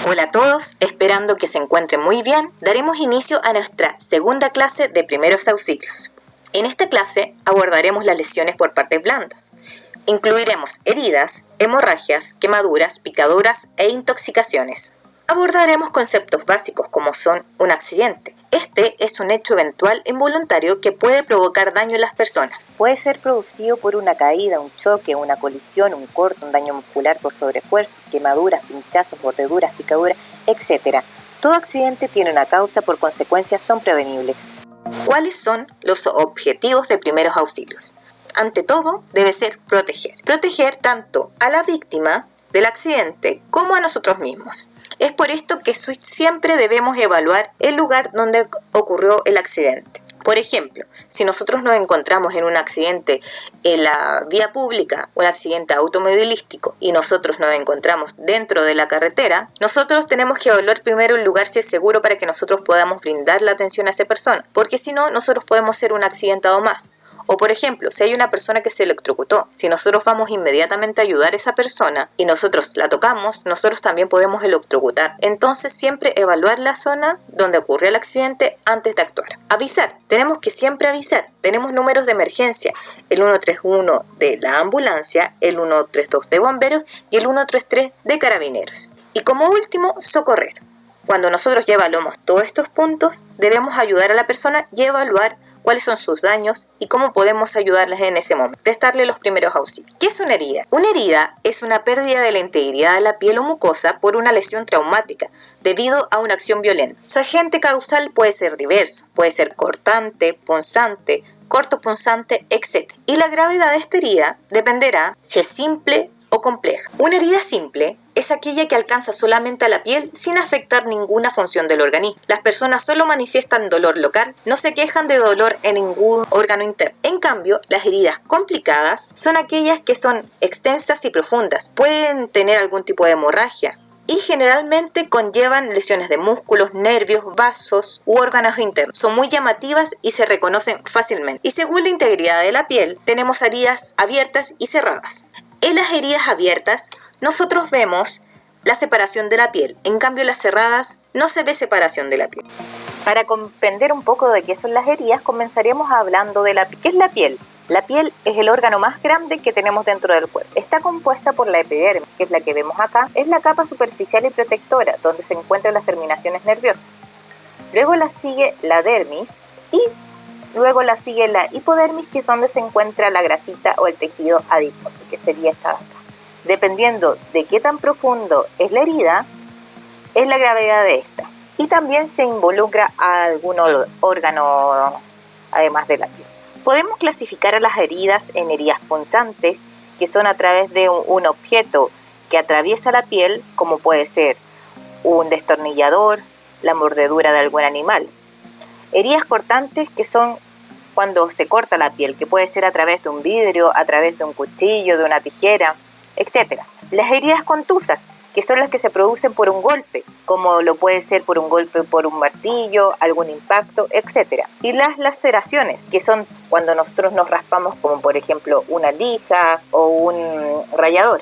Hola a todos, esperando que se encuentren muy bien, daremos inicio a nuestra segunda clase de primeros auxilios. En esta clase abordaremos las lesiones por partes blandas. Incluiremos heridas, hemorragias, quemaduras, picaduras e intoxicaciones. Abordaremos conceptos básicos como son un accidente. Este es un hecho eventual involuntario que puede provocar daño en las personas. Puede ser producido por una caída, un choque, una colisión, un corte, un daño muscular por sobreesfuerzo, quemaduras, pinchazos, mordeduras, picaduras, etc. Todo accidente tiene una causa, por consecuencia son prevenibles. ¿Cuáles son los objetivos de primeros auxilios? Ante todo, debe ser proteger. Proteger tanto a la víctima del accidente como a nosotros mismos. Es por esto que siempre debemos evaluar el lugar donde ocurrió el accidente. Por ejemplo, si nosotros nos encontramos en un accidente en la vía pública, un accidente automovilístico, y nosotros nos encontramos dentro de la carretera, nosotros tenemos que evaluar primero el lugar si es seguro para que nosotros podamos brindar la atención a esa persona, porque si no, nosotros podemos ser un accidentado más. O por ejemplo, si hay una persona que se electrocutó, si nosotros vamos inmediatamente a ayudar a esa persona y nosotros la tocamos, nosotros también podemos electrocutar. Entonces siempre evaluar la zona donde ocurrió el accidente antes de actuar. Avisar, tenemos que siempre avisar. Tenemos números de emergencia, el 131 de la ambulancia, el 132 de bomberos y el 133 de carabineros. Y como último, socorrer. Cuando nosotros ya evaluamos todos estos puntos, debemos ayudar a la persona y evaluar cuáles son sus daños y cómo podemos ayudarles en ese momento. Prestarle los primeros auxilios. ¿Qué es una herida? Una herida es una pérdida de la integridad de la piel o mucosa por una lesión traumática debido a una acción violenta. Su agente causal puede ser diverso, puede ser cortante, punzante, cortopunzante, etc. Y la gravedad de esta herida dependerá si es simple o compleja. Una herida simple es aquella que alcanza solamente a la piel sin afectar ninguna función del organismo. Las personas solo manifiestan dolor local, no se quejan de dolor en ningún órgano interno. En cambio, las heridas complicadas son aquellas que son extensas y profundas. Pueden tener algún tipo de hemorragia y generalmente conllevan lesiones de músculos, nervios, vasos u órganos internos. Son muy llamativas y se reconocen fácilmente. Y según la integridad de la piel, tenemos heridas abiertas y cerradas. En las heridas abiertas, nosotros vemos la separación de la piel. En cambio, en las cerradas no se ve separación de la piel. Para comprender un poco de qué son las heridas, comenzaríamos hablando de ¿qué es la piel? La piel es el órgano más grande que tenemos dentro del cuerpo. Está compuesta por la epidermis, que es la que vemos acá. Es la capa superficial y protectora, donde se encuentran las terminaciones nerviosas. Luego la sigue la dermis y luego la sigue la hipodermis, que es donde se encuentra la grasita o el tejido adiposo, que sería esta de acá. Dependiendo de qué tan profundo es la herida, es la gravedad de esta. Y también se involucra a algún órgano además de la piel. Podemos clasificar a las heridas en heridas punzantes, que son a través de un objeto que atraviesa la piel, como puede ser un destornillador, la mordedura de algún animal. Heridas cortantes, que son cuando se corta la piel, que puede ser a través de un vidrio, a través de un cuchillo, de una tijera, etc. Las heridas contusas, que son las que se producen por un golpe, como lo puede ser por un golpe por un martillo, algún impacto, etc. Y las laceraciones, que son cuando nosotros nos raspamos, como por ejemplo una lija o un rallador.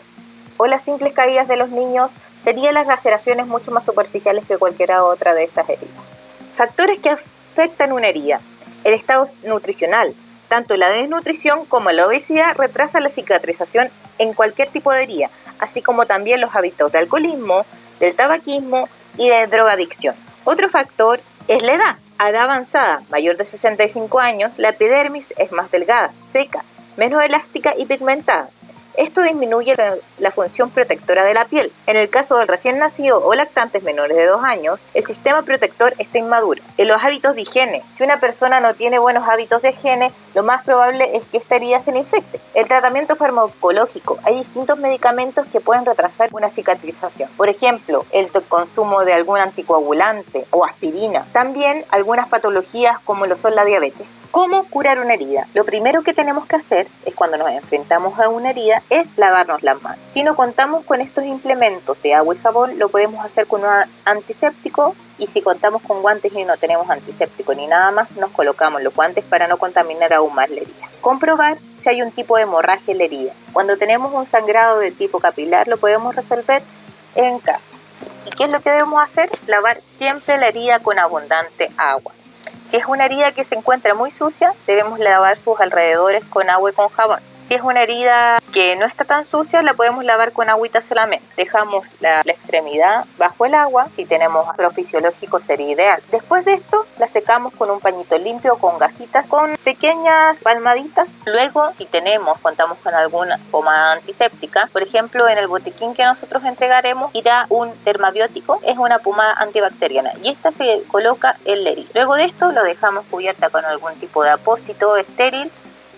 O las simples caídas de los niños serían las laceraciones mucho más superficiales que cualquiera otra de estas heridas. Factores que afectan una herida. El estado nutricional. Tanto la desnutrición como la obesidad retrasan la cicatrización en cualquier tipo de herida, así como también los hábitos de alcoholismo, del tabaquismo y de drogadicción. Otro factor es la edad. A edad avanzada, mayor de 65 años, la epidermis es más delgada, seca, menos elástica y pigmentada. Esto disminuye la función protectora de la piel. En el caso del recién nacido o lactantes menores de 2 años, el sistema protector está inmaduro. En los hábitos de higiene, si una persona no tiene buenos hábitos de higiene, lo más probable es que esta herida se le infecte. El tratamiento farmacológico. Hay distintos medicamentos que pueden retrasar una cicatrización. Por ejemplo, el consumo de algún anticoagulante o aspirina. También algunas patologías como lo son la diabetes. ¿Cómo curar una herida? Lo primero que tenemos que hacer es cuando nos enfrentamos a una herida es lavarnos las manos. Si no contamos con estos implementos de agua y jabón, lo podemos hacer con un antiséptico, y si contamos con guantes y no tenemos antiséptico ni nada más, nos colocamos los guantes para no contaminar aún más la herida. Comprobar si hay un tipo de hemorragia en la herida. Cuando tenemos un sangrado de tipo capilar, lo podemos resolver en casa. Y ¿Qué es lo que debemos hacer? Lavar siempre la herida con abundante agua. Si es una herida que se encuentra muy sucia, debemos lavar sus alrededores con agua y con jabón. Si es una herida que no está tan sucia, la podemos lavar con agüita solamente. Dejamos la extremidad bajo el agua. Si tenemos ácido fisiológico sería ideal. Después de esto, la secamos con un pañito limpio o con gasitas, con pequeñas palmaditas. Luego, si contamos con alguna pomada antiséptica, por ejemplo, en el botiquín que nosotros entregaremos irá un dermabiótico, es una pomada antibacteriana, y esta se coloca en la herida. Luego de esto, lo dejamos cubierta con algún tipo de apósito estéril.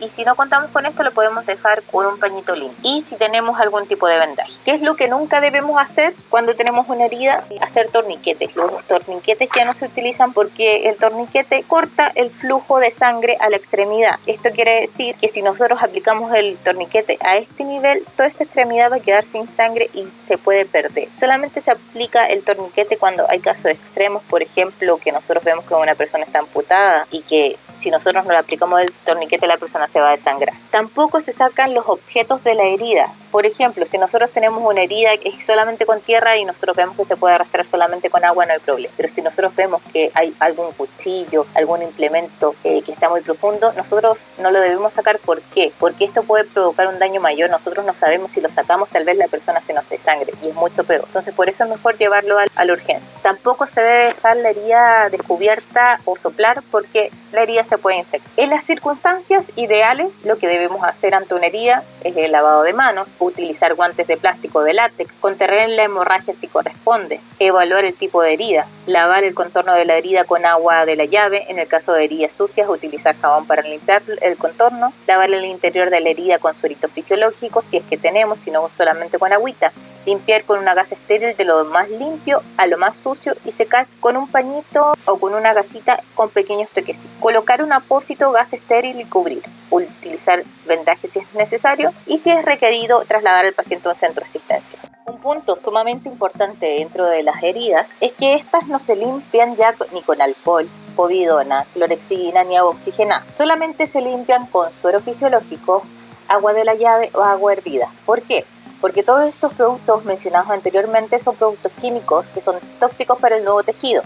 Y si no contamos con esto, lo podemos dejar con un pañito limpio. Y si tenemos algún tipo de vendaje. ¿Qué es lo que nunca debemos hacer cuando tenemos una herida? Hacer torniquetes. Los torniquetes ya no se utilizan porque el torniquete corta el flujo de sangre a la extremidad. Esto quiere decir que si nosotros aplicamos el torniquete a este nivel, toda esta extremidad va a quedar sin sangre y se puede perder. Solamente se aplica el torniquete cuando hay casos extremos, por ejemplo, que nosotros vemos que una persona está amputada y que si nosotros no le aplicamos el torniquete, la persona se va a desangrar. Tampoco se sacan los objetos de la herida. Por ejemplo, si nosotros tenemos una herida que es solamente con tierra y nosotros vemos que se puede arrastrar solamente con agua, no hay problema. Pero si nosotros vemos que hay algún cuchillo, algún implemento que está muy profundo, nosotros no lo debemos sacar. ¿Por qué? Porque esto puede provocar un daño mayor. Nosotros no sabemos, si lo sacamos tal vez la persona se nos desangre y es mucho peor. Entonces por eso es mejor llevarlo a la urgencia. Tampoco se debe dejar la herida descubierta o soplar porque la herida se puede infectar. En las circunstancias ideales, lo que debemos hacer ante una herida es el lavado de manos, utilizar guantes de plástico o de látex, contener la hemorragia si corresponde, evaluar el tipo de herida, lavar el contorno de la herida con agua de la llave, en el caso de heridas sucias, utilizar jabón para limpiar el contorno, lavar el interior de la herida con suerito fisiológico, si es que tenemos, si no solamente con agüita, limpiar con una gasa estéril de lo más limpio a lo más sucio y secar con un pañito o con una gasita con pequeños toquecitos. Colocar un apósito, gas estéril y cubrir. Utilizar vendaje si es necesario y si es requerido trasladar al paciente a un centro de asistencia. Un punto sumamente importante dentro de las heridas es que estas no se limpian ya ni con alcohol, povidona, clorexidina ni agua oxigenada. Solamente se limpian con suero fisiológico, agua de la llave o agua hervida. ¿Por qué? Porque todos estos productos mencionados anteriormente son productos químicos que son tóxicos para el nuevo tejido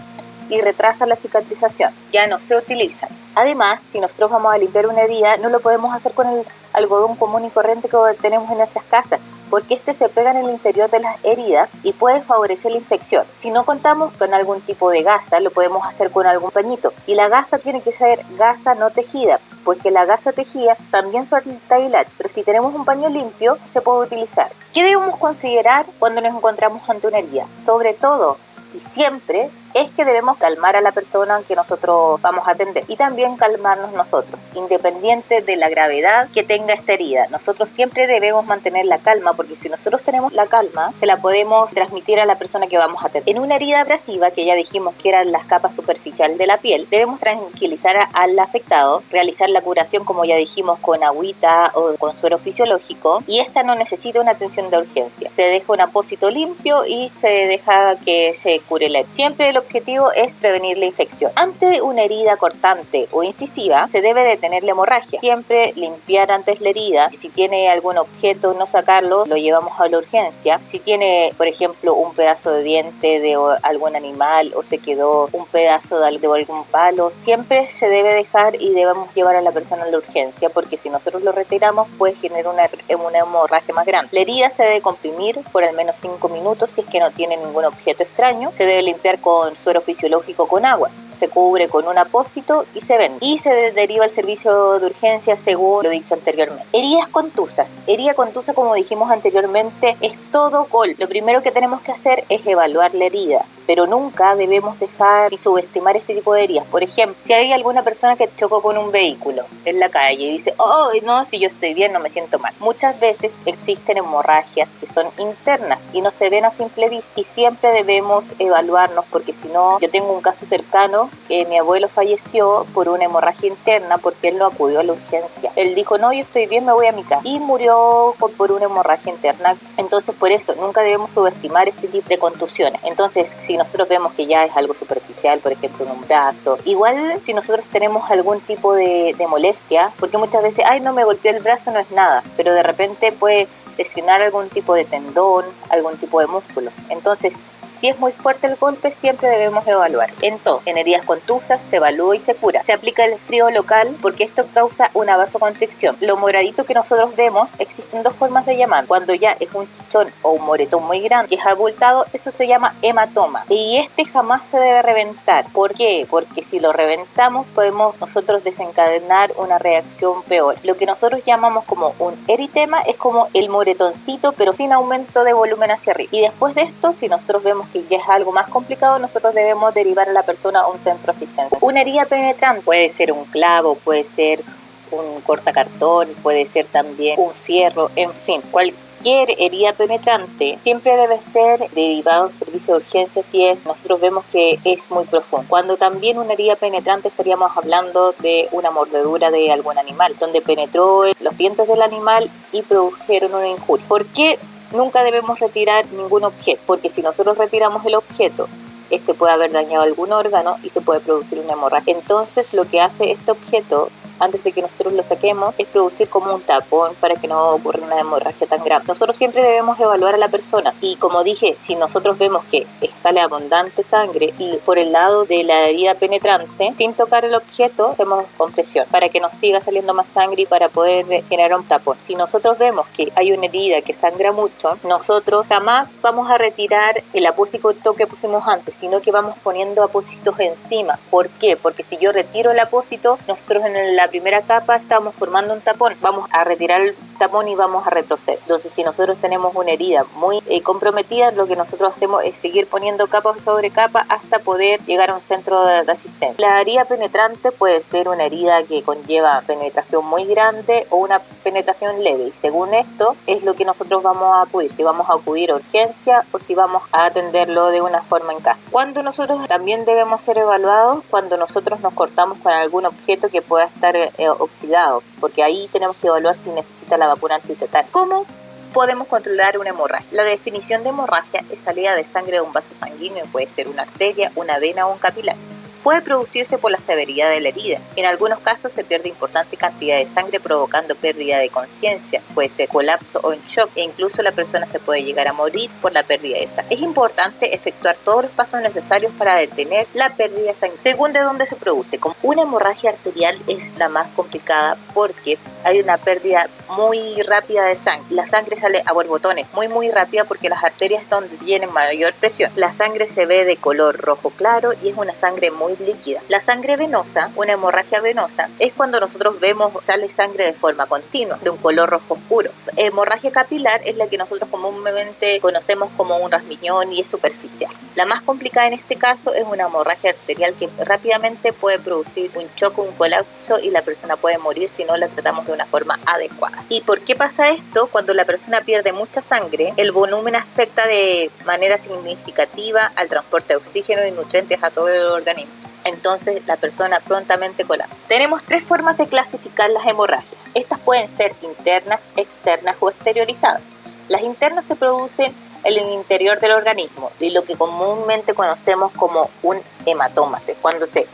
y retrasan la cicatrización, ya no se utilizan. Además, si nosotros vamos a limpiar una herida, no lo podemos hacer con el algodón común y corriente que tenemos en nuestras casas, porque este se pega en el interior de las heridas y puede favorecer la infección. Si no contamos con algún tipo de gasa, lo podemos hacer con algún pañito. Y la gasa tiene que ser gasa no tejida, porque la gasa tejida también suelta hilar, pero si tenemos un paño limpio, se puede utilizar. ¿Qué debemos considerar cuando nos encontramos ante una herida? Sobre todo y siempre es que debemos calmar a la persona que nosotros vamos a atender y también calmarnos nosotros, independiente de la gravedad que tenga esta herida. Nosotros siempre debemos mantener la calma, porque si nosotros tenemos la calma, se la podemos transmitir a la persona que vamos a atender. En una herida abrasiva, que ya dijimos que eran las capas superficiales de la piel, debemos tranquilizar al afectado, realizar la curación, como ya dijimos, con agüita o con suero fisiológico, y esta no necesita una atención de urgencia. Se deja un apósito limpio y se deja que se cure la herida. Siempre el objetivo es prevenir la infección. Ante una herida cortante o incisiva, se debe detener la hemorragia. Siempre limpiar antes la herida. Si tiene algún objeto, no sacarlo, lo llevamos a la urgencia. Si tiene, por ejemplo, un pedazo de diente de algún animal o se quedó un pedazo de algún palo, siempre se debe dejar y debemos llevar a la persona a la urgencia, porque si nosotros lo retiramos puede generar una hemorragia más grande. La herida se debe comprimir por al menos 5 minutos si es que no tiene ningún objeto extraño. Se debe limpiar con suero fisiológico con agua. Se cubre con un apósito y se vende. Y se deriva al servicio de urgencia según lo dicho anteriormente. Heridas contusas. Herida contusa, como dijimos anteriormente, es todo golpe. Lo primero que tenemos que hacer es evaluar la herida, pero nunca debemos dejar y subestimar este tipo de heridas. Por ejemplo, si hay alguna persona que chocó con un vehículo en la calle y dice, oh, no, si yo estoy bien, no me siento mal. Muchas veces existen hemorragias que son internas y no se ven a simple vista, y siempre debemos evaluarnos, porque si no, yo tengo un caso cercano que mi abuelo falleció por una hemorragia interna porque él no acudió a la urgencia. Él dijo, no, yo estoy bien, me voy a mi casa, y murió por una hemorragia interna. Entonces, por eso, nunca debemos subestimar este tipo de contusiones. Entonces, si nosotros vemos que ya es algo superficial, por ejemplo en un brazo, igual si nosotros tenemos algún tipo de molestia, porque muchas veces, ay, no me golpeó el brazo, no es nada, pero de repente puede lesionar algún tipo de tendón, algún tipo de músculo. Entonces, Si es muy fuerte el golpe, siempre debemos evaluar. Entonces, en heridas contusas se evalúa y se cura. Se aplica el frío local porque esto causa una vasoconstricción. Lo moradito que nosotros vemos, existen dos formas de llamar. Cuando ya es un chichón o un moretón muy grande que es abultado, eso se llama hematoma. Y este jamás se debe reventar. ¿Por qué? Porque si lo reventamos podemos nosotros desencadenar una reacción peor. Lo que nosotros llamamos como un eritema es como el moretoncito, pero sin aumento de volumen hacia arriba. Y después de esto, si nosotros vemos que ya es algo más complicado, nosotros debemos derivar a la persona a un centro asistencial. Una herida penetrante puede ser un clavo, puede ser un cortacartón, puede ser también un fierro, en fin, cualquier herida penetrante siempre debe ser derivado al servicio de urgencia si nosotros vemos que es muy profundo. Cuando también una herida penetrante estaríamos hablando de una mordedura de algún animal, donde penetró los dientes del animal y produjeron una injuria. ¿Por qué nunca debemos retirar ningún objeto? Porque si nosotros retiramos el objeto, este puede haber dañado algún órgano y se puede producir una hemorragia. Entonces lo que hace este objeto antes de que nosotros lo saquemos es producir como un tapón para que no ocurra una hemorragia tan grave. Nosotros siempre debemos evaluar a la persona y, como dije, si nosotros vemos que sale abundante sangre y por el lado de la herida penetrante, sin tocar el objeto, hacemos compresión para que nos siga saliendo más sangre y para poder generar un tapón. Si nosotros vemos que hay una herida que sangra mucho, nosotros jamás vamos a retirar el apósito que pusimos antes, sino que vamos poniendo apósitos encima. ¿Por qué? Porque si yo retiro el apósito, nosotros en la primera capa estamos formando un tapón, vamos a retirar el tapón y vamos a retroceder. Entonces, si nosotros tenemos una herida muy comprometida, lo que nosotros hacemos es seguir poniendo capa sobre capa hasta poder llegar a un centro de asistencia. La herida penetrante puede ser una herida que conlleva penetración muy grande o una penetración leve, y según esto es lo que nosotros vamos a acudir, si vamos a acudir a urgencia o si vamos a atenderlo de una forma en casa. Cuando nosotros también debemos ser evaluados, cuando nosotros nos cortamos con algún objeto que pueda estar oxidado, porque ahí tenemos que evaluar si necesita la vacuna antitetánica. ¿Cómo podemos controlar una hemorragia? La definición de hemorragia es salida de sangre de un vaso sanguíneo, puede ser una arteria, una vena o un capilar. Puede producirse por la severidad de la herida. En algunos casos se pierde importante cantidad de sangre provocando pérdida de conciencia, puede ser colapso o en shock, e incluso la persona se puede llegar a morir por la pérdida de sangre. Es importante efectuar todos los pasos necesarios para detener la pérdida de sangre. Según de dónde se produce, como una hemorragia arterial es la más complicada porque hay una pérdida muy rápida de sangre. La sangre sale a borbotones, muy rápida, porque las arterias es donde tienen mayor presión. La sangre se ve de color rojo claro y es una sangre muy líquida. La sangre venosa, una hemorragia venosa, es cuando nosotros vemos sale sangre de forma continua, de un color rojo oscuro. Hemorragia capilar es la que nosotros comúnmente conocemos como un rasmiñón y es superficial. La más complicada en este caso es una hemorragia arterial que rápidamente puede producir un choque, un colapso, y la persona puede morir si no la tratamos de una forma adecuada. ¿Y por qué pasa esto? Cuando la persona pierde mucha sangre, el volumen afecta de manera significativa al transporte de oxígeno y nutrientes a todo el organismo. Entonces la persona prontamente colapsa. Tenemos tres formas de clasificar las hemorragias. Estas pueden ser internas, externas o exteriorizadas. Las internas se producen en el interior del organismo y lo que comúnmente conocemos como un hematoma, cuando se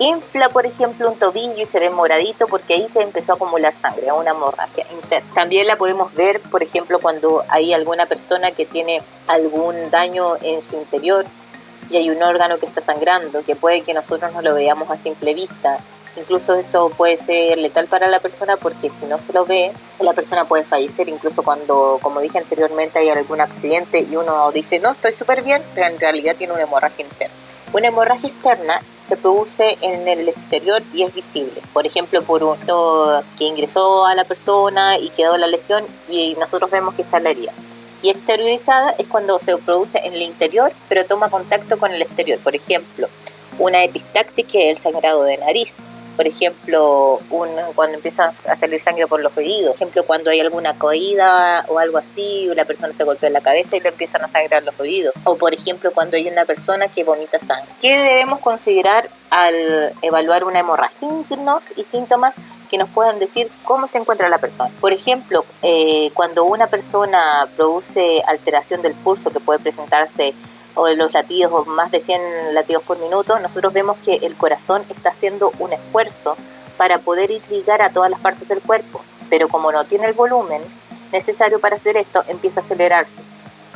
infla, por ejemplo, un tobillo y se ve moradito porque ahí se empezó a acumular sangre, una hemorragia interna. También la podemos ver, por ejemplo, cuando hay alguna persona que tiene algún daño en su interior y hay un órgano que está sangrando, que puede que nosotros no lo veamos a simple vista. Incluso eso puede ser letal para la persona porque si no se lo ve, la persona puede fallecer, incluso cuando, como dije anteriormente, hay algún accidente y uno dice, no, estoy súper bien, pero en realidad tiene una hemorragia interna. Una hemorragia externa se produce en el exterior y es visible. Por ejemplo, por un que ingresó a la persona y quedó la lesión y nosotros vemos que está la herida. Y exteriorizada es cuando se produce en el interior, pero toma contacto con el exterior. Por ejemplo, una epistaxis, que es el sangrado de nariz. Por ejemplo, cuando empieza a salir sangre por los oídos. Por ejemplo, cuando hay alguna caída o algo así, la persona se golpea en la cabeza y le empiezan a sangrar los oídos. O por ejemplo, cuando hay una persona que vomita sangre. ¿Qué debemos considerar al evaluar una hemorragia? Signos y síntomas que nos puedan decir cómo se encuentra la persona. Por ejemplo, cuando una persona produce alteración del pulso, que puede presentarse o los latidos o más de 100 latidos por minuto, nosotros vemos que el corazón está haciendo un esfuerzo para poder irrigar a todas las partes del cuerpo, pero como no tiene el volumen necesario para hacer esto, empieza a acelerarse.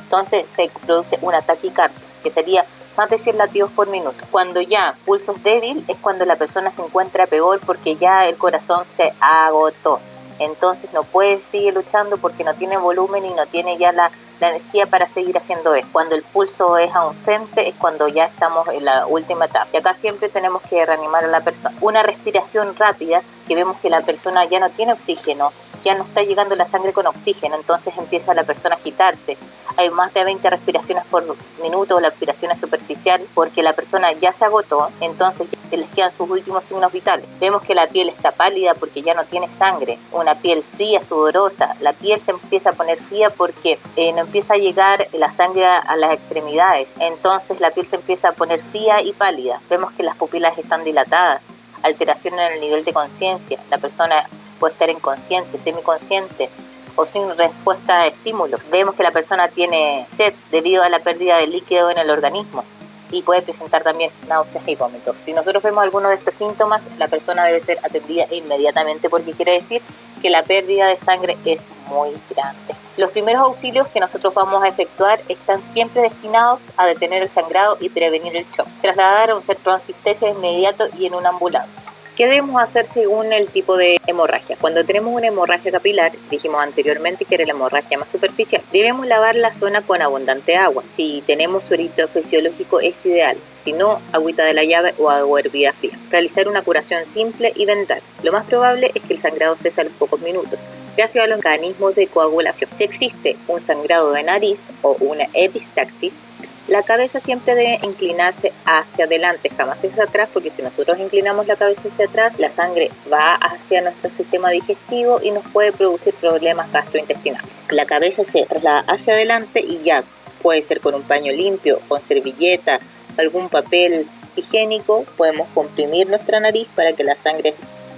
Entonces se produce una taquicardia. que sería más de 100 latidos por minuto. Cuando ya pulso es débil es cuando la persona se encuentra peor porque ya el corazón se agotó. Entonces no puede seguir luchando porque no tiene volumen y no tiene ya la energía para seguir haciendo esto. Cuando el pulso es ausente es cuando ya estamos en la última etapa. Y acá siempre tenemos que reanimar a la persona. Una respiración rápida, que vemos que la persona ya no tiene oxígeno, ya no está llegando la sangre con oxígeno, entonces empieza la persona a agitarse. Hay más de 20 respiraciones por minuto, la respiración es superficial porque la persona ya se agotó, entonces ya les quedan sus últimos signos vitales. Vemos que la piel está pálida porque ya no tiene sangre, una piel fría, sudorosa, la piel se empieza a poner fría porque no empieza a llegar la sangre a las extremidades, entonces la piel se empieza a poner fría y pálida. Vemos que las pupilas están dilatadas, alteración en el nivel de conciencia, la persona puede estar inconsciente, semiconsciente o sin respuesta a estímulos. Vemos que la persona tiene sed debido a la pérdida de líquido en el organismo y puede presentar también náuseas y vómitos. Si nosotros vemos alguno de estos síntomas, la persona debe ser atendida inmediatamente porque quiere decir que la pérdida de sangre es muy grande. Los primeros auxilios que nosotros vamos a efectuar están siempre destinados a detener el sangrado y prevenir el shock. Trasladar a un centro de asistencia de inmediato y en una ambulancia. ¿Qué debemos hacer según el tipo de hemorragia? Cuando tenemos una hemorragia capilar, dijimos anteriormente que era la hemorragia más superficial, debemos lavar la zona con abundante agua. Si tenemos suerito fisiológico es ideal, si no, agüita de la llave o agua hervida fría. Realizar una curación simple y vendar. Lo más probable es que el sangrado cese a los pocos minutos, gracias a los mecanismos de coagulación. Si existe un sangrado de nariz o una epistaxis, la cabeza siempre debe inclinarse hacia adelante, jamás hacia atrás, porque si nosotros inclinamos la cabeza hacia atrás, la sangre va hacia nuestro sistema digestivo y nos puede producir problemas gastrointestinales. La cabeza se traslada hacia adelante y ya puede ser con un paño limpio, con servilleta, algún papel higiénico, podemos comprimir nuestra nariz para que la sangre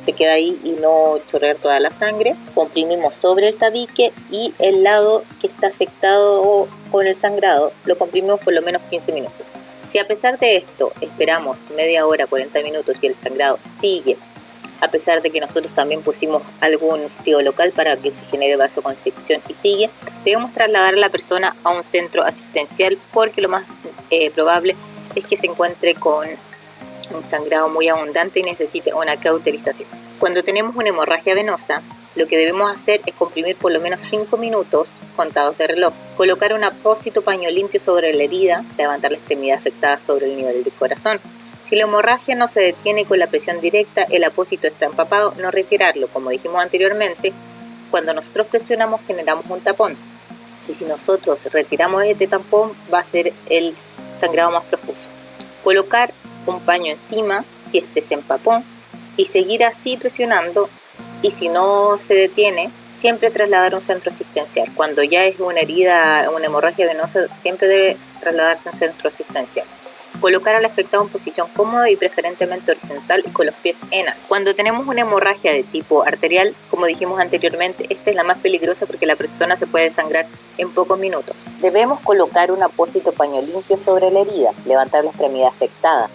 se quede ahí y no chorrear toda la sangre. Comprimimos sobre el tabique y el lado que está afectado con el sangrado lo comprimimos por lo menos 15 minutos. Si a pesar de esto esperamos media hora, 40 minutos y el sangrado sigue, a pesar de que nosotros también pusimos algún frío local para que se genere vasoconstricción y sigue, debemos trasladar a la persona a un centro asistencial porque lo más probable es que se encuentre con un sangrado muy abundante y necesite una cauterización. Cuando tenemos una hemorragia venosa, lo que debemos hacer es comprimir por lo menos 5 minutos contados de reloj, colocar un apósito paño limpio sobre la herida, levantar la extremidad afectada sobre el nivel del corazón. Si la hemorragia no se detiene con la presión directa, el apósito está empapado, no retirarlo. Como dijimos anteriormente, cuando nosotros presionamos generamos un tapón y si nosotros retiramos este tampón va a ser el sangrado más profuso. Colocar un paño encima si este se empapó y seguir así presionando, y si no se detiene siempre trasladar a un centro asistencial. Cuando ya es una herida, una hemorragia venosa, siempre debe trasladarse a un centro asistencial. Colocar al afectado en posición cómoda y preferentemente horizontal y con los pies en alto. Cuando tenemos una hemorragia de tipo arterial, como dijimos anteriormente, esta es la más peligrosa porque la persona se puede desangrar en pocos minutos. Debemos colocar un apósito paño limpio sobre la herida, levantar la extremidad afectada,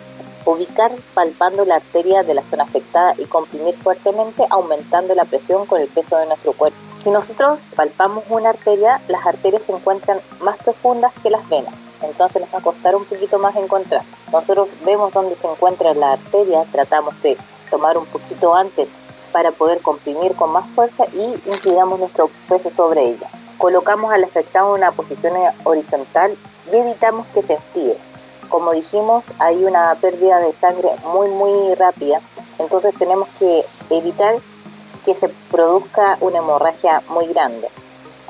ubicar palpando la arteria de la zona afectada y comprimir fuertemente aumentando la presión con el peso de nuestro cuerpo. Si nosotros palpamos una arteria, las arterias se encuentran más profundas que las venas, entonces nos va a costar un poquito más encontrar. Nosotros vemos dónde se encuentra la arteria, tratamos de tomar un poquito antes para poder comprimir con más fuerza y inclinamos nuestro peso sobre ella. Colocamos al afectado en una posición horizontal y evitamos que se enfríe. Como dijimos, hay una pérdida de sangre muy rápida, entonces tenemos que evitar que se produzca una hemorragia muy grande.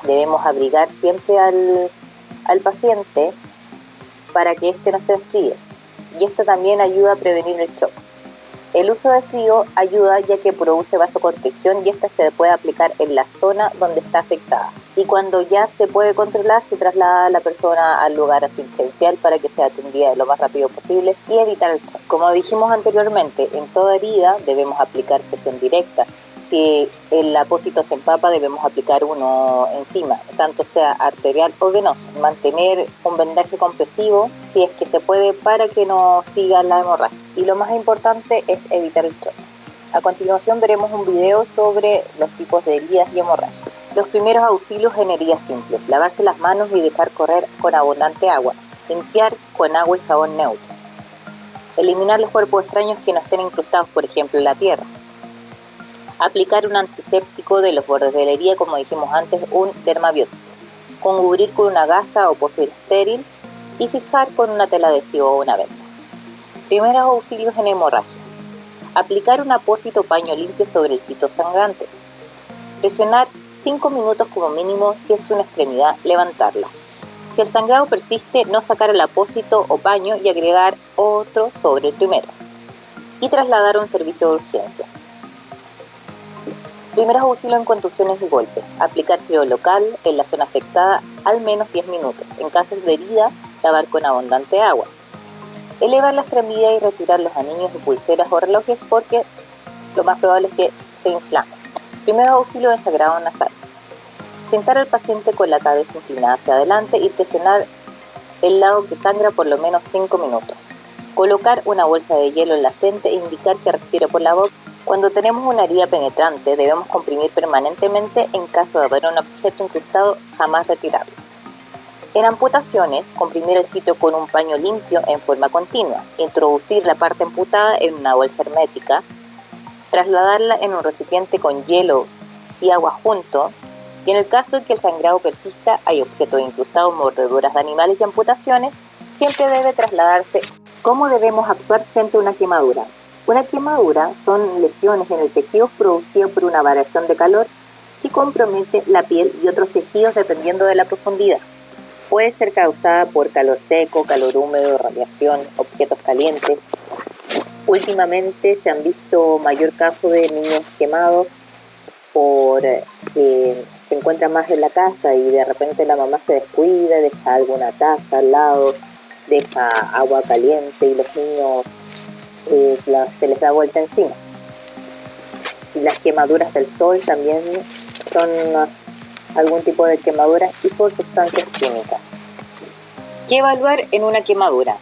Debemos abrigar siempre al paciente para que éste no se enfríe, y esto también ayuda a prevenir el shock. El uso de frío ayuda ya que produce vasoconstricción y esta se puede aplicar en la zona donde está afectada. Y cuando ya se puede controlar, se traslada a la persona al lugar asistencial para que sea atendida lo más rápido posible y evitar el shock. Como dijimos anteriormente, en toda herida debemos aplicar presión directa. Si el apósito se empapa, debemos aplicar uno encima, tanto sea arterial o venoso. Mantener un vendaje compresivo, si es que se puede, para que no siga la hemorragia. Y lo más importante es evitar el shock. A continuación veremos un video sobre los tipos de heridas y hemorragias. Los primeros auxilios en heridas simples: lavarse las manos y dejar correr con abundante agua. Limpiar con agua y jabón neutro. Eliminar los cuerpos extraños que no estén incrustados, por ejemplo, en la tierra. Aplicar un antiséptico de los bordes de la herida, como dijimos antes, un dermabiótico. Cubrir con una gasa o posible estéril y fijar con una tela adhesiva o una venda. Primeros auxilios en hemorragia. Aplicar un apósito o paño limpio sobre el sitio sangrante. Presionar 5 minutos como mínimo si es una extremidad, levantarla. Si el sangrado persiste, no sacar el apósito o paño y agregar otro sobre el primero. Y trasladar a un servicio de urgencia. Primeros auxilios en contusiones y golpes. Aplicar frío local en la zona afectada al menos 10 minutos. En casos de herida, lavar con abundante agua. Elevar la extremidad y retirar los anillos de pulseras o relojes porque lo más probable es que se inflame. Primeros auxilios en sangrado nasal. Sentar al paciente con la cabeza inclinada hacia adelante y presionar el lado que sangra por lo menos 5 minutos. Colocar una bolsa de hielo en la frente e indicar que respire por la boca. Cuando tenemos una herida penetrante, debemos comprimir permanentemente. En caso de haber un objeto incrustado, jamás retirarlo. En amputaciones, comprimir el sitio con un paño limpio en forma continua. Introducir la parte amputada en una bolsa hermética. Trasladarla en un recipiente con hielo y agua junto. Y en el caso de que el sangrado persista, hay objetos incrustados, mordeduras de animales y amputaciones, siempre debe trasladarse. ¿Cómo debemos actuar frente a una quemadura? Una quemadura son lesiones en el tejido producidas por una variación de calor que compromete la piel y otros tejidos dependiendo de la profundidad. Puede ser causada por calor seco, calor húmedo, radiación, objetos calientes. Últimamente se han visto mayor caso de niños quemados por que se encuentran más en la casa y de repente la mamá se descuida, deja alguna taza al lado, deja agua caliente y los niños se les da vuelta encima. Y las quemaduras del sol también son algún tipo de quemaduras y por sustancias químicas. ¿Qué evaluar en una quemadura?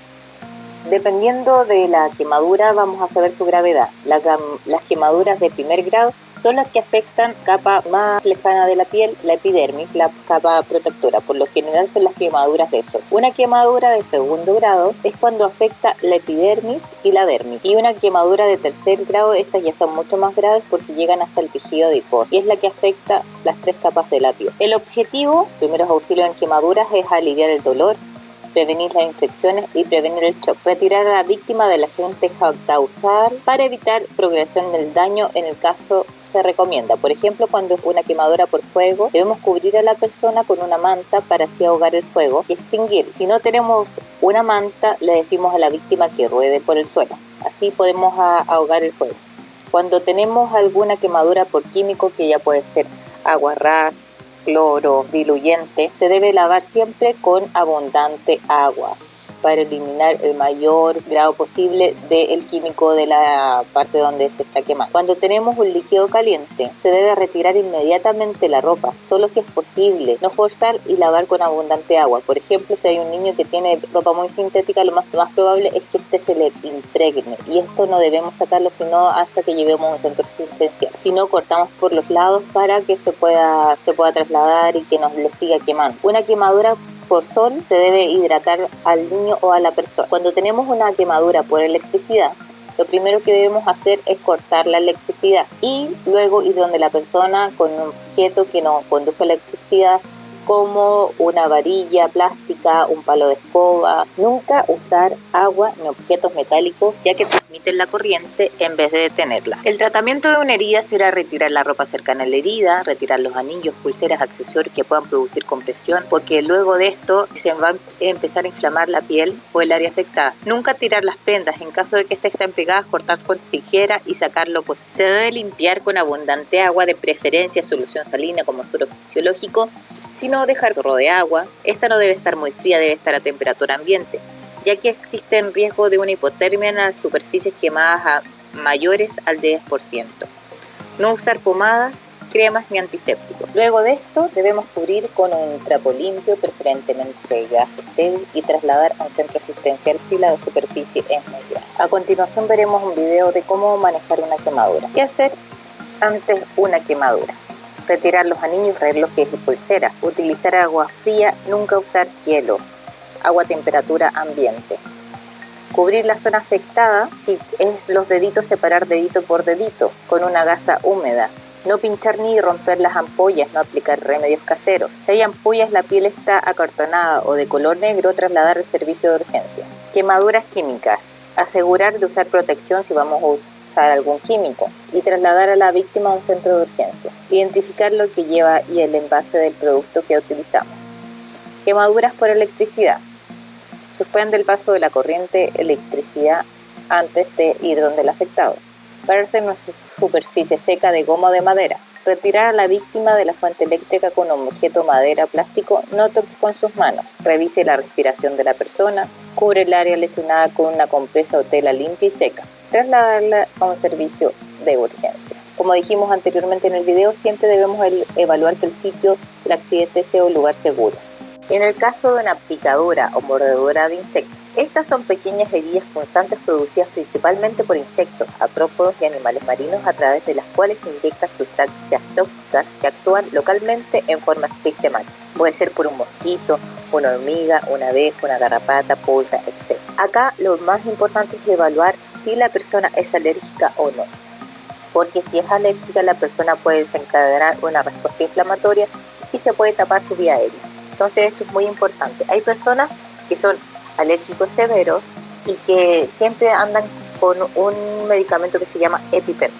Dependiendo de la quemadura vamos a saber su gravedad. Las quemaduras de primer grado son las que afectan capa más lejana de la piel, la epidermis, la capa protectora. Por lo general son las quemaduras de eso. Una quemadura de segundo grado es cuando afecta la epidermis y la dermis. Y una quemadura de tercer grado, estas ya son mucho más graves porque llegan hasta el tejido adiposo. Y es la que afecta las 3 capas de la piel. El objetivo, primeros auxilios en quemaduras, es aliviar el dolor, prevenir las infecciones y prevenir el shock. Retirar a la víctima del agente causal para evitar progresión del daño en el caso se recomienda. Por ejemplo, cuando es una quemadura por fuego, debemos cubrir a la persona con una manta para así ahogar el fuego y extinguir. Si no tenemos una manta, le decimos a la víctima que ruede por el suelo. Así podemos ahogar el fuego. Cuando tenemos alguna quemadura por químico, que ya puede ser agua ras, cloro, diluyente, se debe lavar siempre con abundante agua para eliminar el mayor grado posible del químico de la parte donde se está quemando. Cuando tenemos un líquido caliente, se debe retirar inmediatamente la ropa, solo si es posible, no forzar y lavar con abundante agua. Por ejemplo, si hay un niño que tiene ropa muy sintética, lo más probable es que este se le impregne y esto no debemos sacarlo sino hasta que llevemos a un centro asistencial. Si no, cortamos por los lados para que se pueda trasladar y que no le siga quemando. Una quemadura por sol se debe hidratar al niño o a la persona. Cuando tenemos una quemadura por electricidad, lo primero que debemos hacer es cortar la electricidad y luego ir donde la persona con un objeto que no conduzca electricidad, como una varilla plástica, un palo de escoba. Nunca usar agua ni objetos metálicos, ya que transmiten la corriente en vez de detenerla. El tratamiento de una herida será retirar la ropa cercana a la herida, retirar los anillos, pulseras, accesorios que puedan producir compresión, porque luego de esto se va a empezar a inflamar la piel o el área afectada. Nunca tirar las prendas, en caso de que estén pegadas, cortar con tijera y sacarlo. Pues se debe limpiar con abundante agua, de preferencia solución salina como suero fisiológico, sino dejar chorro de agua. Esta no debe estar muy fría, debe estar a temperatura ambiente, ya que existe en riesgo de una hipotermia en las superficies quemadas a mayores al 10%. No usar pomadas, cremas ni antisépticos. Luego de esto debemos cubrir con un trapo limpio, preferentemente gas estéril, y trasladar a un centro asistencial si la superficie es muy grande. A continuación veremos un video de cómo manejar una quemadura. ¿Qué hacer ante una quemadura? Retirar los anillos, relojes y pulseras. Utilizar agua fría, nunca usar hielo. agua a temperatura ambiente. Cubrir la zona afectada, si es los deditos, separar dedito por dedito con una gasa húmeda. No pinchar ni romper las ampollas, no aplicar remedios caseros. Si hay ampollas, la piel está acartonada o de color negro, trasladar al servicio de urgencia. Quemaduras químicas. Asegurar de usar protección si vamos a usar algún químico y trasladar a la víctima a un centro de urgencia. Identificar lo que lleva y el envase del producto que utilizamos. Quemaduras por electricidad. Suspende el paso de la corriente electricidad antes de ir donde el afectado. Pararse en una superficie seca de goma o de madera. Retirar a la víctima de la fuente eléctrica con un objeto madera o plástico, no toque con sus manos. Revise la respiración de la persona. Cubre el área lesionada con una compresa o tela limpia y seca. Trasladarla a un servicio de urgencia. Como dijimos anteriormente en el video, siempre debemos evaluar que el sitio del accidente sea un lugar seguro. En el caso de una picadura o mordedura de insecto, estas son pequeñas heridas punzantes producidas principalmente por insectos, artrópodos y animales marinos a través de las cuales se inyectan sustancias tóxicas que actúan localmente en forma sistemática. Puede ser por un mosquito, una hormiga, una abeja, una garrapata, pulga, etc. Acá lo más importante es evaluar si la persona es alérgica o no, porque si es alérgica la persona puede desencadenar una respuesta inflamatoria y se puede tapar su vía aérea. Entonces esto es muy importante. Hay personas que son alérgicos severos y que siempre andan con un medicamento que se llama EpiPen.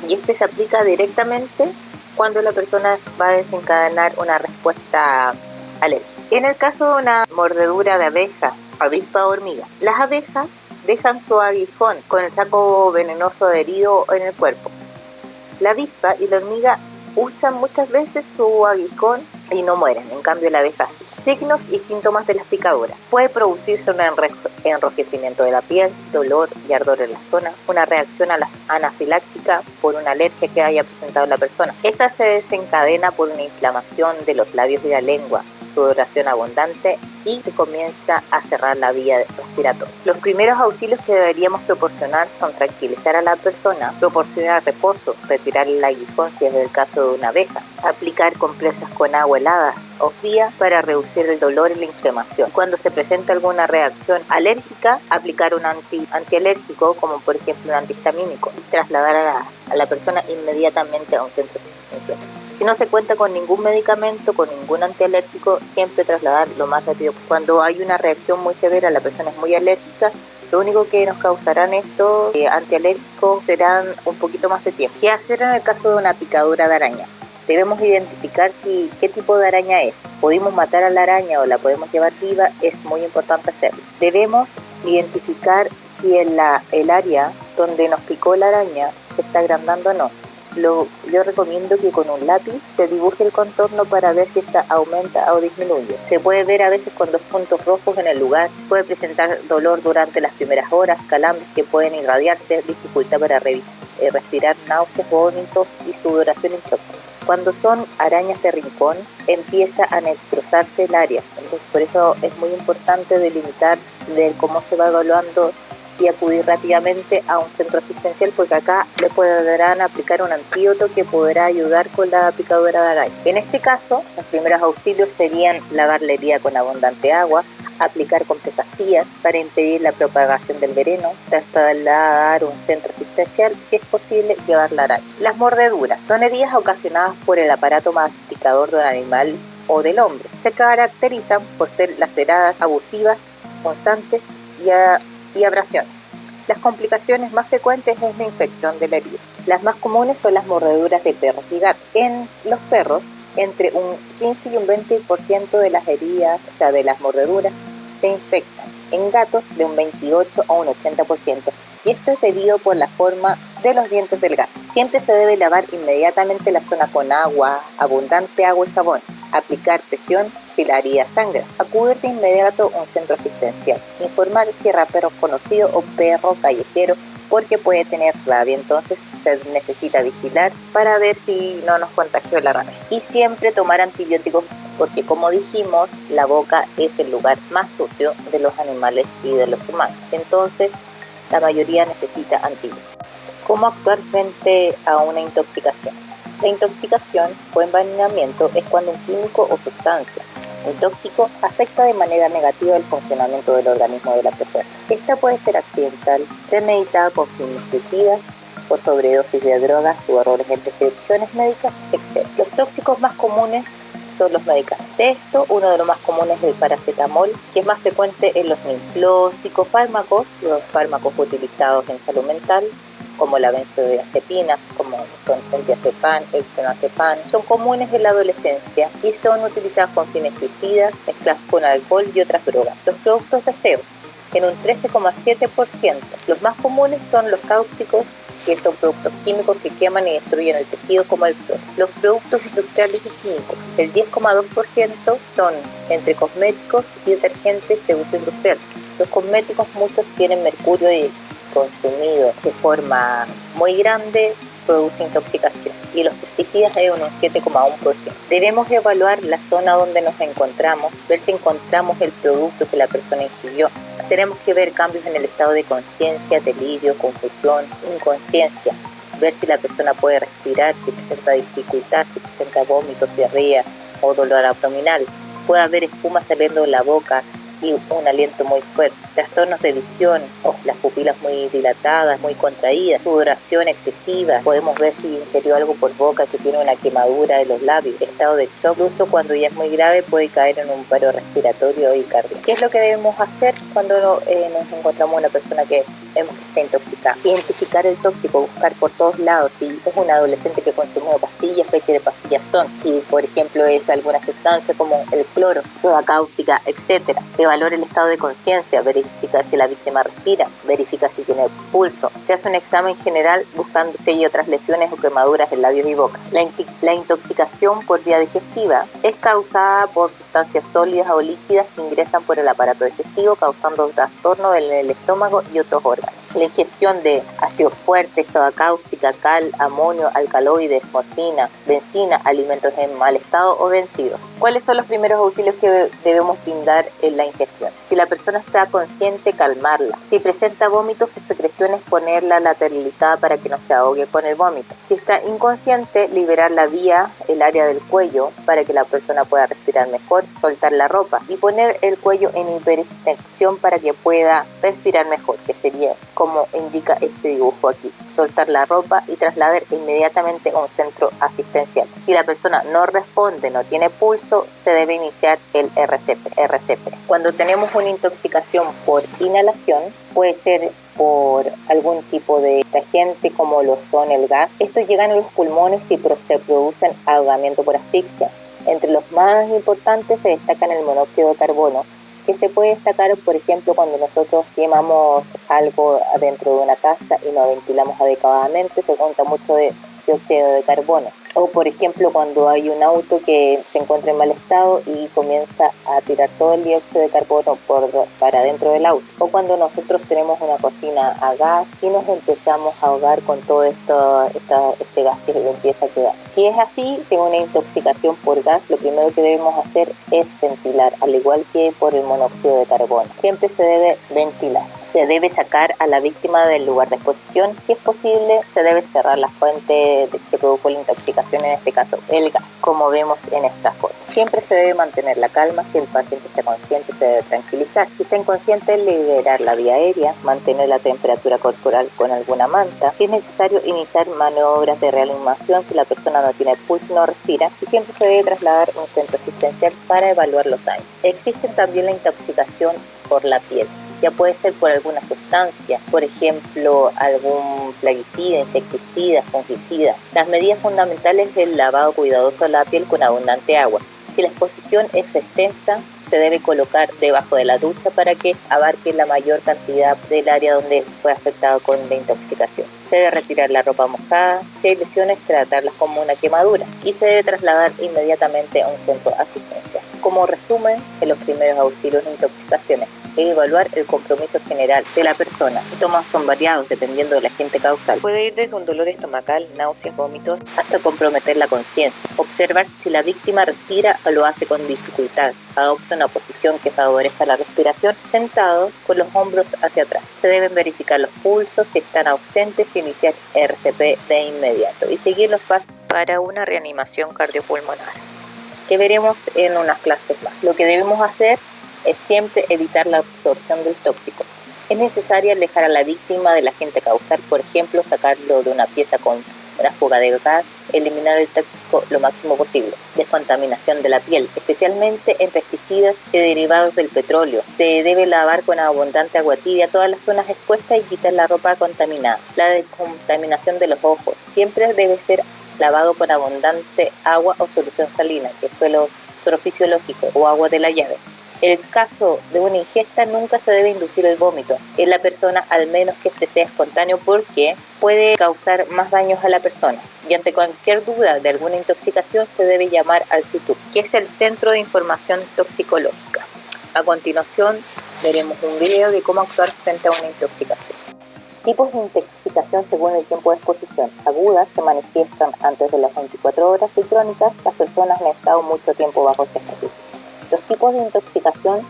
Y este se aplica directamente cuando la persona va a desencadenar una respuesta alérgica. En el caso de una mordedura de abeja, avispa o hormiga, las abejas dejan su aguijón con el saco venenoso adherido en el cuerpo. La avispa y la hormiga usan muchas veces su aguijón y no mueren, en cambio la abeja sí. Signos y síntomas de las picaduras. Puede producirse un enrojecimiento de la piel, dolor y ardor en la zona, una reacción anafiláctica por una alergia que haya presentado la persona. Esta se desencadena por una inflamación de los labios y la lengua, sudoración abundante y se comienza a cerrar la vía respiratoria. Los primeros auxilios que deberíamos proporcionar son tranquilizar a la persona, proporcionar reposo, retirar el aguijón si es el caso de una abeja, aplicar compresas con agua helada o fría para reducir el dolor y la inflamación. Cuando se presenta alguna reacción alérgica, aplicar un antialérgico como por ejemplo un antihistamínico y trasladar a la persona inmediatamente a un centro asistencial. Si no se cuenta con ningún medicamento, con ningún antialérgico, siempre trasladar lo más rápido. Cuando hay una reacción muy severa, la persona es muy alérgica, lo único que nos causarán estos antialérgicos serán un poquito más de tiempo. ¿Qué hacer en el caso de una picadura de araña? Debemos identificar qué tipo de araña es. ¿Podemos matar a la araña o la podemos llevar viva? Es muy importante hacerlo. Debemos identificar si el área donde nos picó la araña se está agrandando o no. Yo recomiendo que con un lápiz se dibuje el contorno para ver si esta aumenta o disminuye. Se puede ver a veces con 2 puntos rojos en el lugar, puede presentar dolor durante las primeras horas, calambres que pueden irradiarse, dificultad para respirar, náuseas, vómitos y sudoración en shock. Cuando son arañas de rincón, empieza a necrosarse el área. Entonces, por eso es muy importante delimitar, ver cómo se va evaluando y acudir rápidamente a un centro asistencial, porque acá le podrán aplicar un antídoto que podrá ayudar con la picadura de araña. En este caso, los primeros auxilios serían lavar la herida con abundante agua, aplicar compresas frías para impedir la propagación del veneno, trasladar a un centro asistencial, si es posible llevar la araña. Las mordeduras son heridas ocasionadas por el aparato masticador de un animal o del hombre. Se caracterizan por ser laceradas, abusivas, punzantes y abrasiones. Las complicaciones más frecuentes es la infección de la herida. Las más comunes son las mordeduras de perros y gatos. En los perros, entre un 15 y un 20% de las heridas, o sea, de las mordeduras, se infectan. En gatos, de un 28 a un 80%. Y esto es debido por la forma de los dientes del gato. Siempre se debe lavar inmediatamente la zona con agua, abundante agua y jabón. Aplicar presión si la herida sangra. Acudir de inmediato a un centro asistencial. Informar si era perro conocido o perro callejero, porque puede tener rabia. Entonces se necesita vigilar para ver si no nos contagió la rabia. Y siempre tomar antibióticos, porque como dijimos, la boca es el lugar más sucio de los animales y de los humanos. Entonces la mayoría necesita antibióticos. ¿Cómo actuar frente a una intoxicación? La intoxicación o envenenamiento es cuando un químico o sustancia Un tóxico afecta de manera negativa el funcionamiento del organismo de la persona. Esta puede ser accidental, premeditada con fines suicidas, por sobredosis de drogas u errores en prescripciones médicas, etc. Los tóxicos más comunes son los medicamentos. De esto, uno de los más comunes es el paracetamol, que es más frecuente en los niños. Los psicofármacos, los fármacos utilizados en salud mental, como la benzodiazepina, como son el diazepam, el clonazepam, son comunes en la adolescencia y son utilizados con fines suicidas, mezclados con alcohol y otras drogas. Los productos de aseo, en un 13,7%. Los más comunes son los cáusticos, que son productos químicos que queman y destruyen el tejido, como el cloro. Los productos industriales y químicos, el 10,2% son entre cosméticos y detergentes de uso industrial. Los cosméticos, muchos tienen mercurio y consumido de forma muy grande produce intoxicación, y los pesticidas es un 7,1%. Debemos evaluar la zona donde nos encontramos, ver si encontramos el producto que la persona ingirió. Tenemos que ver cambios en el estado de conciencia, delirio, confusión, inconsciencia, ver si la persona puede respirar, si presenta dificultad, si presenta vómitos, diarrea o dolor abdominal. Puede haber espuma saliendo de la boca y un aliento muy fuerte, trastornos de visión, las pupilas muy dilatadas, muy contraídas, sudoración excesiva. Podemos ver si ingirió algo por boca, que tiene una quemadura de los labios, estado de shock. Incluso cuando ya es muy grave puede caer en un paro respiratorio y cardíaco. ¿Qué es lo que debemos hacer cuando nos encontramos una persona que está intoxicada? Identificar el tóxico, buscar por todos lados. Si es un adolescente que consumió pastillas, ver qué de pastillas son. Si, por ejemplo, es alguna sustancia como el cloro, soda cáustica, etc. Evaluar el estado de conciencia, verificar si la víctima respira, verificar si tiene pulso. Se hace un examen general buscando si hay otras lesiones o quemaduras en labios y boca. La intoxicación por vía digestiva es causada por sustancias sólidas o líquidas que ingresan por el aparato digestivo, causando trastorno en el estómago y otros órganos. La ingestión de ácido fuerte, soda cáustica, cal, amonio, alcaloides, morfina, benzina, alimentos en mal estado o vencidos. ¿Cuáles son los primeros auxilios que debemos brindar en la ingestión? Si la persona está consciente, calmarla. Si presenta vómitos o secreciones, ponerla lateralizada para que no se ahogue con el vómito. Si está inconsciente, liberar la vía, el área del cuello, para que la persona pueda respirar mejor, soltar la ropa y poner el cuello en hiperextensión para que pueda respirar mejor, que sería como indica este dibujo aquí. Soltar la ropa y trasladar inmediatamente a un centro asistencial. Si la persona no responde, no tiene pulso, se debe iniciar el RCP. Cuando tenemos una intoxicación por inhalación, puede ser por algún tipo de agente como lo son el gas. Estos llegan a los pulmones y se producen ahogamiento por asfixia. Entre los más importantes se destacan el monóxido de carbono, que se puede destacar, por ejemplo, cuando nosotros quemamos algo dentro de una casa y no ventilamos adecuadamente, se cuenta mucho de dióxido de carbono. O, por ejemplo, cuando hay un auto que se encuentra en mal estado y comienza a tirar todo el dióxido de carbono para dentro del auto. O cuando nosotros tenemos una cocina a gas y nos empezamos a ahogar con todo este gas que empieza a quedar. Si es así, si es una intoxicación por gas, lo primero que debemos hacer es ventilar, al igual que por el monóxido de carbono. Siempre se debe ventilar. Se debe sacar a la víctima del lugar de exposición. Si es posible, se debe cerrar la fuente que produjo la intoxicación, en este caso el gas, como vemos en esta foto. Siempre se debe mantener la calma. Si el paciente está consciente, se debe tranquilizar. Si está inconsciente, liberar la vía aérea, mantener la temperatura corporal con alguna manta. Si es necesario, iniciar maniobras de reanimación si la persona no tiene pulso, no respira, y siempre se debe trasladar a un centro asistencial para evaluar los daños. Existe también la intoxicación por la piel. Ya puede ser por alguna sustancia, por ejemplo, algún plaguicida, insecticida, fungicida. Las medidas fundamentales es el lavado cuidadoso de la piel con abundante agua. Si la exposición es extensa, se debe colocar debajo de la ducha para que abarque la mayor cantidad del área donde fue afectado con la intoxicación. Se debe retirar la ropa mojada. Si hay lesiones, tratarlas como una quemadura y se debe trasladar inmediatamente a un centro asistencial. Como resumen, en los primeros auxilios de intoxicaciones, evaluar el compromiso general de la persona. Los síntomas son variados dependiendo del agente causal. Puede ir desde un dolor estomacal, náuseas, vómitos, hasta comprometer la conciencia. Observar si la víctima respira o lo hace con dificultad. Adopta una posición que favorezca la respiración, sentado con los hombros hacia atrás. Se deben verificar los pulsos, si están ausentes, y iniciar RCP de inmediato y seguir los pasos para una reanimación cardiopulmonar. que veremos en unas clases más. Lo que debemos hacer es siempre evitar la absorción del tóxico. Es necesario alejar a la víctima del agente causal, por ejemplo, sacarlo de una pieza con una fuga de gas, eliminar el tóxico lo máximo posible. Descontaminación de la piel, especialmente en pesticidas y derivados del petróleo. Se debe lavar con abundante agua tibia todas las zonas expuestas y quitar la ropa contaminada. La descontaminación de los ojos siempre debe ser lavado con abundante agua o solución salina, que es suelo fisiológico o agua de la llave. En el caso de una ingesta nunca se debe inducir el vómito en la persona, al menos que este sea espontáneo, porque puede causar más daños a la persona. Y ante cualquier duda de alguna intoxicación se debe llamar al CITUC, que es el Centro de Información Toxicológica. A continuación veremos un video de cómo actuar frente a una intoxicación. Tipos de intoxicación según el tiempo de exposición. Agudas se manifiestan antes de las 24 horas y crónicas las personas han estado mucho tiempo bajo este servicio. Los tipos de intoxicación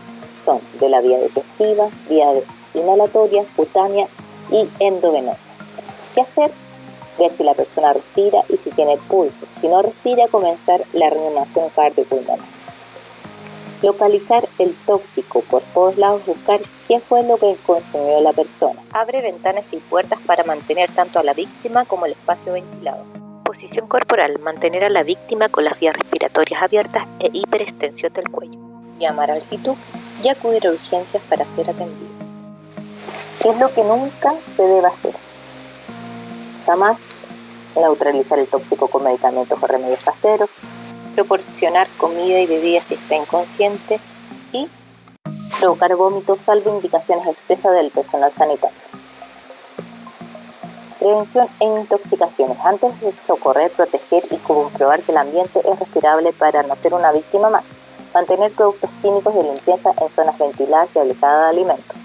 son de la vía digestiva, vía inhalatoria, cutánea y endovenosa. ¿Qué hacer? Ver si la persona respira y si tiene pulso. Si no respira, comenzar la reanimación cardiopulmonar. Localizar el tóxico por todos lados, buscar qué fue lo que consumió la persona. Abre ventanas y puertas para mantener tanto a la víctima como el espacio ventilado. Posición corporal, mantener a la víctima con las vías respiratorias abiertas e hiperextensión del cuello. Llamar al CITUC y acudir a urgencias para ser atendido. ¿Qué es lo que nunca se debe hacer? Jamás neutralizar el tóxico con medicamentos o remedios caseros, proporcionar comida y bebida si está inconsciente y provocar vómitos salvo indicaciones expresas del personal sanitario. Prevención en intoxicaciones. Antes de socorrer, proteger y comprobar que el ambiente es respirable para no ser una víctima más. Mantener productos químicos de limpieza en zonas ventiladas y alejadas de alimentos.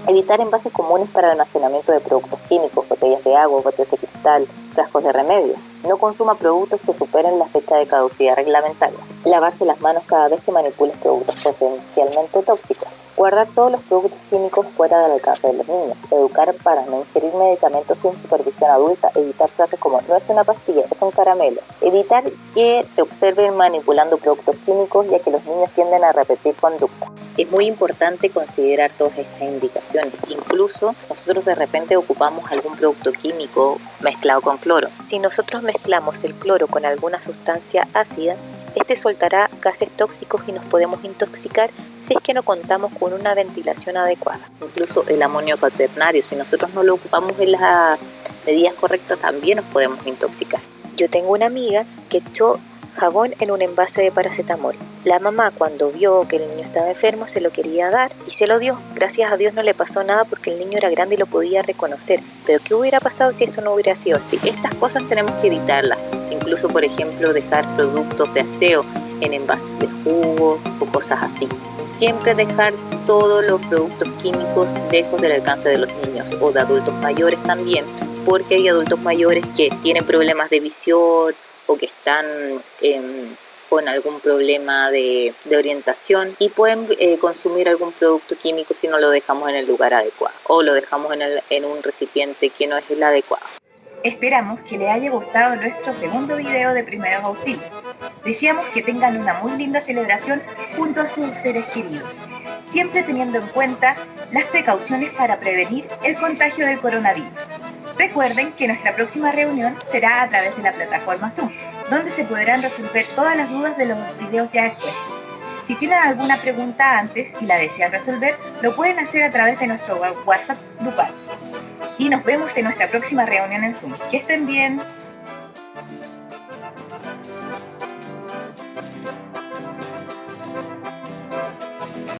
Evitar envases comunes para el almacenamiento de productos químicos, botellas de agua, botellas de cristal, frascos de remedios. No consuma productos que superen la fecha de caducidad reglamentaria. Lavarse las manos cada vez que manipules productos potencialmente tóxicos. Guardar todos los productos químicos fuera del alcance de los niños. Educar para no ingerir medicamentos sin supervisión adulta. Evitar frases como no es una pastilla, es un caramelo. Evitar que te observen manipulando productos químicos, ya que los niños tienden a repetir conducta. Es muy importante considerar todas estas indicaciones. Incluso nosotros de repente ocupamos algún producto químico mezclado con cloro. Si nosotros mezclamos el cloro con alguna sustancia ácida, este soltará gases tóxicos y nos podemos intoxicar si es que no contamos con una ventilación adecuada. Incluso el amonio cuaternario, si nosotros no lo ocupamos en las medidas correctas, también nos podemos intoxicar. Yo tengo una amiga que echó jabón en un envase de paracetamol. La mamá, cuando vio que el niño estaba enfermo, se lo quería dar y se lo dio. Gracias a Dios no le pasó nada porque el niño era grande y lo podía reconocer. Pero ¿qué hubiera pasado si esto no hubiera sido así? Estas cosas tenemos que evitarlas. Incluso, por ejemplo, dejar productos de aseo en envases de jugo o cosas así. Siempre dejar todos los productos químicos lejos del alcance de los niños o de adultos mayores también, porque hay adultos mayores que tienen problemas de visión o que están con algún problema de orientación y pueden consumir algún producto químico si no lo dejamos en el lugar adecuado o lo dejamos en un recipiente que no es el adecuado. Esperamos que les haya gustado nuestro segundo video de primeros auxilios. Deseamos que tengan una muy linda celebración junto a sus seres queridos, siempre teniendo en cuenta las precauciones para prevenir el contagio del coronavirus. Recuerden que nuestra próxima reunión será a través de la plataforma Zoom, donde se podrán resolver todas las dudas de los videos ya expuestos. Si tienen alguna pregunta antes y la desean resolver, lo pueden hacer a través de nuestro WhatsApp grupal. Y nos vemos en nuestra próxima reunión en Zoom. Que estén bien.